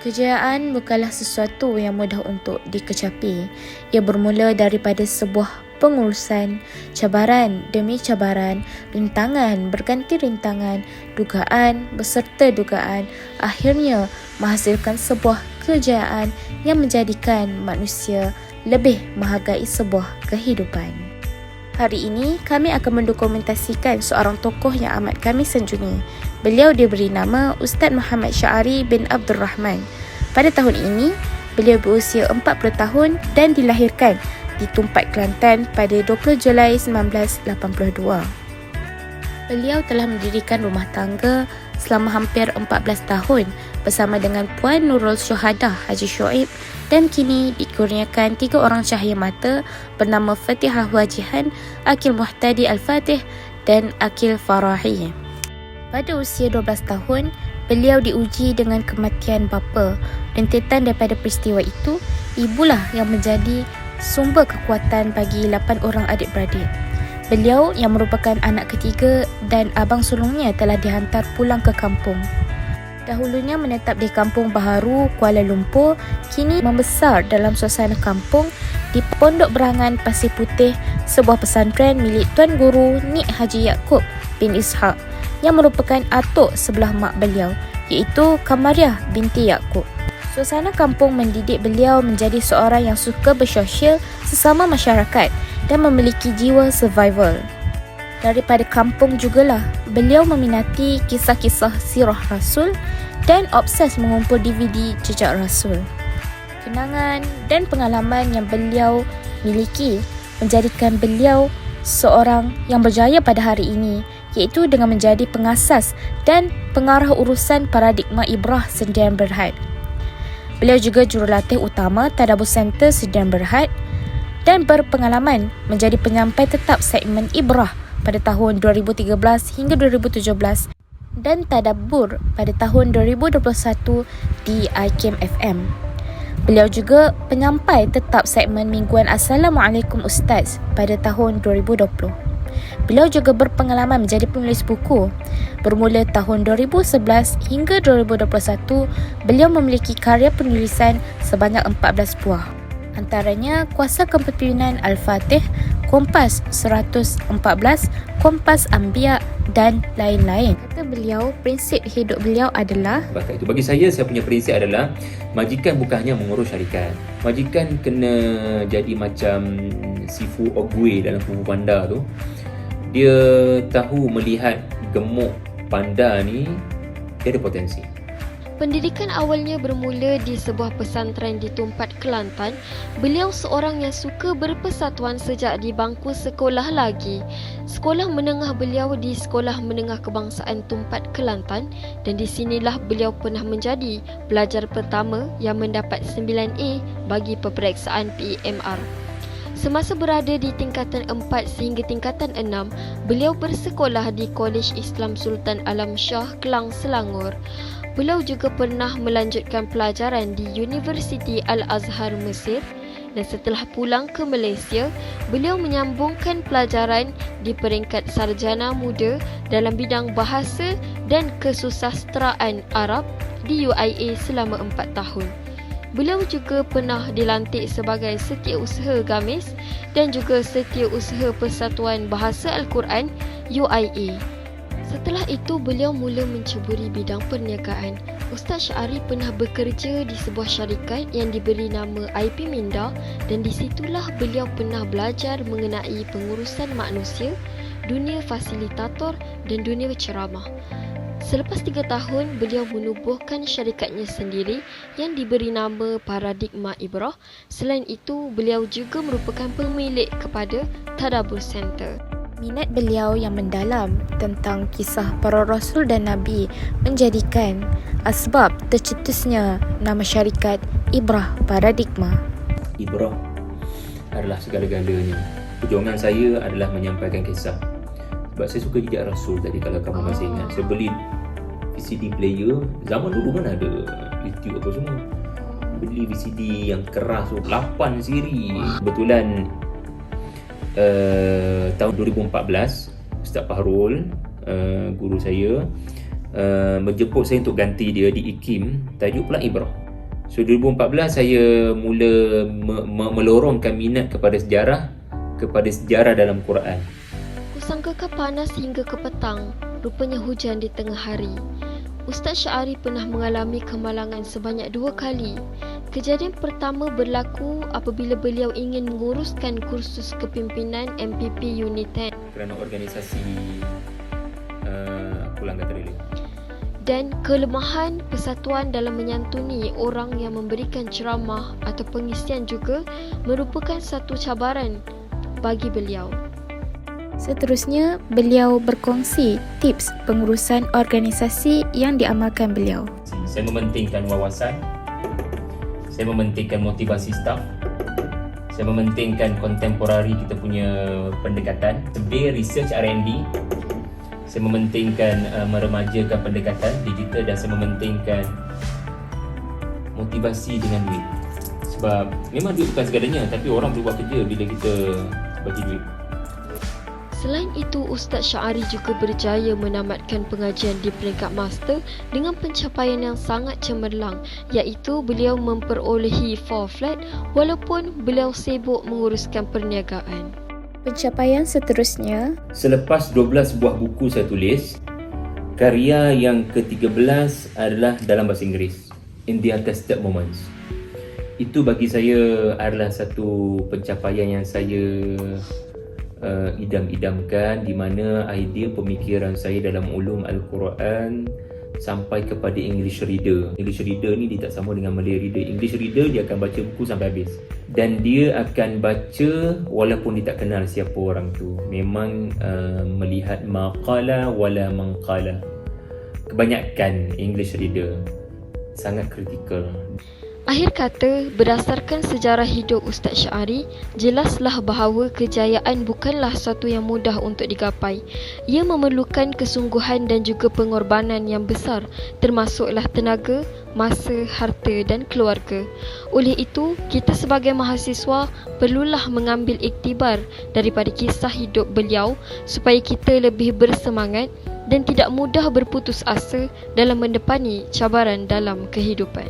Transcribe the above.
Kejayaan bukanlah sesuatu yang mudah untuk dikecapi. Ia bermula daripada sebuah pengurusan, cabaran demi cabaran, rintangan berganti rintangan, dugaan beserta dugaan, akhirnya menghasilkan sebuah kejayaan yang menjadikan manusia lebih menghargai sebuah kehidupan. Hari ini, kami akan mendokumentasikan seorang tokoh yang amat kami sanjungi. Beliau diberi nama Ustaz Muhammad Sya'ari bin Abdul Rahman. Pada tahun ini, beliau berusia 40 tahun dan dilahirkan di Tumpat, Kelantan pada 20 Julai 1982. Beliau telah mendirikan rumah tangga selama hampir 14 tahun bersama dengan Puan Nurul Syuhadah Haji Shoaib dan kini dikurniakan 3 orang cahaya mata bernama Fatihah Wajihan, Akil Muhtadi Al-Fatih dan Akil Farahi. Pada usia 12 tahun, beliau diuji dengan kematian bapa. Rentetan daripada peristiwa itu, ibulah yang menjadi sumber kekuatan bagi 8 orang adik-beradik. Beliau yang merupakan anak ketiga dan abang sulungnya telah dihantar pulang ke kampung. Dahulunya menetap di Kampung Baharu, Kuala Lumpur, kini membesar dalam suasana kampung di Pondok Berangan Pasir Putih, sebuah pesantren milik Tuan Guru Nik Haji Yaakob bin Ishaq yang merupakan atuk sebelah mak beliau, iaitu Kamariah binti Yaakob. Suasana kampung mendidik beliau menjadi seorang yang suka bersosial sesama masyarakat dan memiliki jiwa survival. Daripada kampung jugalah, beliau meminati kisah-kisah sirah Rasul dan obses mengumpul DVD jejak Rasul. Kenangan dan pengalaman yang beliau miliki menjadikan beliau seorang yang berjaya pada hari ini, iaitu dengan menjadi pengasas dan pengarah urusan paradigma Ibrah Sdn Bhd. Beliau juga jurulatih utama Tadabbur Center Sdn Bhd dan berpengalaman menjadi penyampai tetap segmen Ibrah pada tahun 2013 hingga 2017 dan Tadabbur pada tahun 2021 di IKIM FM. Beliau juga penyampai tetap segmen mingguan Assalamualaikum Ustaz pada tahun 2020. Beliau juga berpengalaman menjadi penulis buku. Bermula tahun 2011 hingga 2021, beliau memiliki karya penulisan sebanyak 14 buah. Antaranya Kuasa Kepemimpinan Al-Fatih, Kompas 114, Kompas Anbiya dan lain-lain. Kata beliau, prinsip hidup beliau adalah bakat itu. Bagi saya punya prinsip adalah majikan bukan hanya mengurus syarikat. Majikan kena jadi macam Sifu Ogwe dalam Kung Fu Panda tu. Dia tahu melihat gemuk panda ni, dia ada potensi. Pendidikan awalnya bermula di sebuah pesantren di Tumpat, Kelantan. Beliau seorang yang suka berpersatuan sejak di bangku sekolah lagi. Sekolah menengah beliau di Sekolah Menengah Kebangsaan Tumpat, Kelantan, dan di sinilah beliau pernah menjadi pelajar pertama yang mendapat 9A bagi peperiksaan PEMR. Semasa berada di tingkatan 4 sehingga tingkatan 6, beliau bersekolah di Kolej Islam Sultan Alam Shah, Kelang, Selangor. Beliau juga pernah melanjutkan pelajaran di Universiti Al-Azhar, Mesir, dan setelah pulang ke Malaysia, beliau menyambungkan pelajaran di peringkat sarjana muda dalam bidang bahasa dan kesusasteraan Arab di UIA selama 4 tahun. Beliau juga pernah dilantik sebagai Setiausaha Gamis dan juga Setiausaha Persatuan Bahasa Al-Quran UIA. Setelah itu, beliau mula menceburi bidang perniagaan. Ustaz Sya'ari pernah bekerja di sebuah syarikat yang diberi nama IP Minda dan di situlah beliau pernah belajar mengenai pengurusan manusia, dunia fasilitator dan dunia ceramah. Selepas 3 tahun, beliau menubuhkan syarikatnya sendiri yang diberi nama Paradigma Ibrah. Selain itu, beliau juga merupakan pemilik kepada Tadabbur Center. minat beliau yang mendalam tentang kisah para rasul dan nabi menjadikan asbab tercetusnya nama syarikat Ibrah Paradigma. Ibrah adalah segala-galanya. Perjuangan saya adalah menyampaikan kisah. Sebab saya suka jejak Rasul tadi, kalau kamu masih ingat. Saya beli VCD player. Zaman dulu mana ada YouTube apa semua. Beli VCD yang keras tu, 8 siri. Kebetulan tahun 2014 Ustaz Fahrul, guru saya, menjemput saya untuk ganti dia di IKIM. Tajuk pula Ibrah. So 2014 saya mula melorongkan minat kepada sejarah dalam Quran. Kusangkakan panas hingga ke petang, rupanya hujan di tengah hari. Ustaz Syahari pernah mengalami kemalangan sebanyak 2 kali. Kejadian pertama berlaku apabila beliau ingin menguruskan kursus kepimpinan MPP Unit 10 Kerana organisasi Pulang Gaterili. dan kelemahan persatuan dalam menyantuni orang yang memberikan ceramah atau pengisian juga merupakan satu cabaran bagi beliau. Seterusnya, beliau berkongsi tips pengurusan organisasi yang diamalkan beliau. Saya mementingkan wawasan, saya mementingkan motivasi staf, saya mementingkan kontemporari kita punya pendekatan, lebih research R&D, saya mementingkan meremajakan pendekatan digital dan saya mementingkan motivasi dengan duit. Sebab memang duit bukan segalanya, tapi orang boleh buat kerja bila kita bagi duit. Selain itu, Ustaz Syahari juga berjaya menamatkan pengajian di peringkat master dengan pencapaian yang sangat cemerlang, iaitu beliau memperolehi 4 flat walaupun beliau sibuk menguruskan perniagaan. Pencapaian seterusnya, Selepas 12 buah buku saya tulis, karya yang ke-13 adalah dalam bahasa Inggeris, In the Untested Moments. Itu bagi saya adalah satu pencapaian yang saya idam-idamkan, di mana idea pemikiran saya dalam ulum Al-Quran sampai kepada English reader. English reader ni dia tak sama dengan Malay reader. English reader dia akan baca buku sampai habis dan dia akan baca walaupun dia tak kenal siapa orang tu. Memang melihat maqala wala manqala. Kebanyakan English reader sangat kritikal. Akhir kata, berdasarkan sejarah hidup Ustaz Syahari, jelaslah bahawa kejayaan bukanlah sesuatu yang mudah untuk digapai. Ia memerlukan kesungguhan dan juga pengorbanan yang besar, termasuklah tenaga, masa, harta dan keluarga. Oleh itu, kita sebagai mahasiswa perlulah mengambil iktibar daripada kisah hidup beliau supaya kita lebih bersemangat dan tidak mudah berputus asa dalam mendepani cabaran dalam kehidupan.